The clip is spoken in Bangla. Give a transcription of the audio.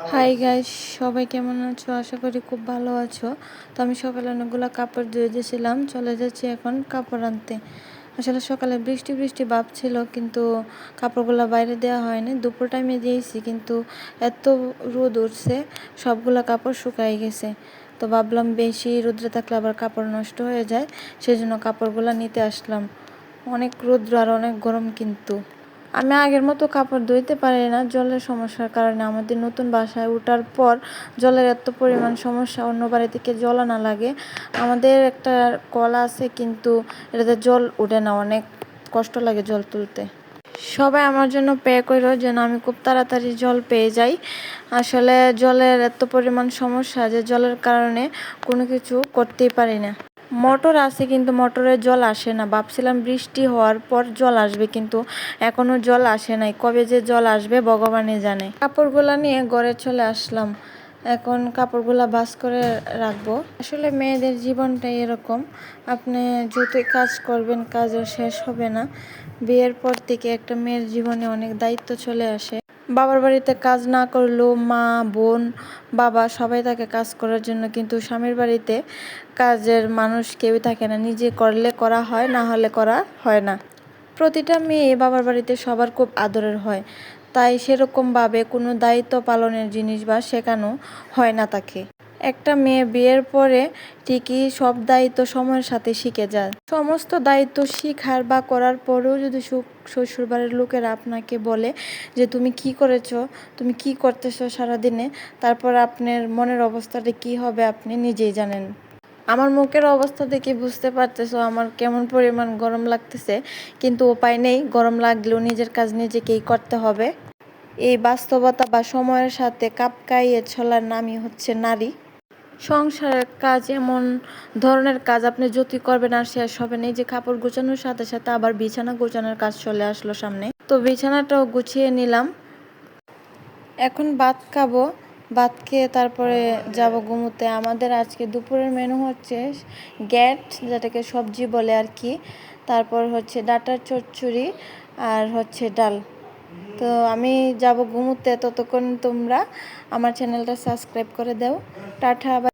হাই গাইস, সবাই কেমন আছো? আশা করি খুব ভালো আছো। তো আমি সকালে অনেকগুলো কাপড় ধুয়ে দিয়েছিলাম, চলে যাচ্ছি এখন কাপড় আনতে। আসলে সকালে বৃষ্টি বৃষ্টি ভাব ছিল, কিন্তু কাপড়গুলো বাইরে দেওয়া হয়নি, দুপুর টাইমে দিয়েছি, কিন্তু এত রোদ উঠছে সবগুলো কাপড় শুকাই গেছে। তো ভাবলাম বেশি রোদ্রে থাকলে আবার কাপড় নষ্ট হয়ে যায়, সেই জন্য কাপড়গুলো নিতে আসলাম। অনেক রৌদ্র আর অনেক গরম, কিন্তু আমি আগের মতো কাপড় ধুইতে পারি না জলের সমস্যার কারণে। আমাদের নতুন বাসায় ওঠার পর জলের এত পরিমাণ সমস্যা, অন্য বাড়ি থেকে জল আনা লাগে। আমাদের একটা কল আছে, কিন্তু এটাতে জল উঠে না, অনেক কষ্ট লাগে জল তুলতে। সবাই আমার জন্য পে করো যেন আমি খুব তাড়াতাড়ি জল পেয়ে যাই। আসলে জলের এত পরিমাণ সমস্যা যে জলের কারণে কোনো কিছু করতেই পারি না। মোটর আছে, কিন্তু মোটরের জল আসে না। ভাবছিলাম বৃষ্টি হওয়ার পর জল আসবে, কিন্তু এখনো জল আসে নাই। কবে যে জল আসবে ভগবানই জানে। কাপড়গুলা নিয়ে ঘরে চলে আসলাম, এখন কাপড়গুলা ভাঁজ করে রাখবো। আসলে মেয়েদের জীবনটাই এরকম, আপনি যতই কাজ করবেন কাজও শেষ হবে না। বিয়ের পর থেকে একটা মেয়ের জীবনে অনেক দায়িত্ব চলে আসে। বাবার বাড়িতে কাজ না করলেও মা, বোন, বাবা সবাই থাকে কাজ করার জন্য, কিন্তু স্বামীর বাড়িতে কাজের মানুষ কেউই থাকে না। নিজে করলে করা হয়, না হলে করা হয় না। প্রতিটা মেয়ে বাবার বাড়িতে সবার খুব আদরের হয়, তাই সেরকমভাবে কোনো দায়িত্ব পালনের জিনিস বা শেখানো হয় না তাকে। একটা মেয়ে বিয়ের পরে ঠিকই সব দায়িত্ব সময়ের সাথে শিখে যায়। সমস্ত দায়িত্ব শিখার বা করার পরেও যদি শ্বশুরবাড়ির লোকেরা আপনাকে বলে যে তুমি কি করেছো, তুমি কি করতেছো সারাদিনে, তারপর আপনার মনের অবস্থাটা কি হবে আপনি নিজেই জানেন। আমার মুখের অবস্থা দেখে বুঝতে পারতেছো আমার কেমন পরিমাণ গরম লাগতেছে, কিন্তু উপায় নেই, গরম লাগলেও নিজের কাজ নিজেকেই করতে হবে। এই বাস্তবতা বা সময়ের সাথে খাপ খাইয়ে চলার নামই হচ্ছে নারী। সংসারের কাজ এমন ধরনের কাজ, আপনি যতই করবেন আর শেষ হবে না। এই যে কাপড় গোছানোর সাথে সাথে আবার বিছানা গোছানোর কাজ চলে আসলো সামনে, তো বিছানাটাও গুছিয়ে নিলাম। এখন ভাত খাবো, ভাত খেয়ে তারপরে যাব ঘুমোতে। আমাদের আজকে দুপুরের মেনু হচ্ছে গ্যাট, যেটাকে সবজি বলে আর কি, তারপর হচ্ছে ডাঁটার চচ্চড়ি, আর হচ্ছে ডাল। তো আমি যাব ঘুমোতে, ততক্ষণ তোমরা আমার চ্যানেলটা সাবস্ক্রাইব করে দাও। টাটা।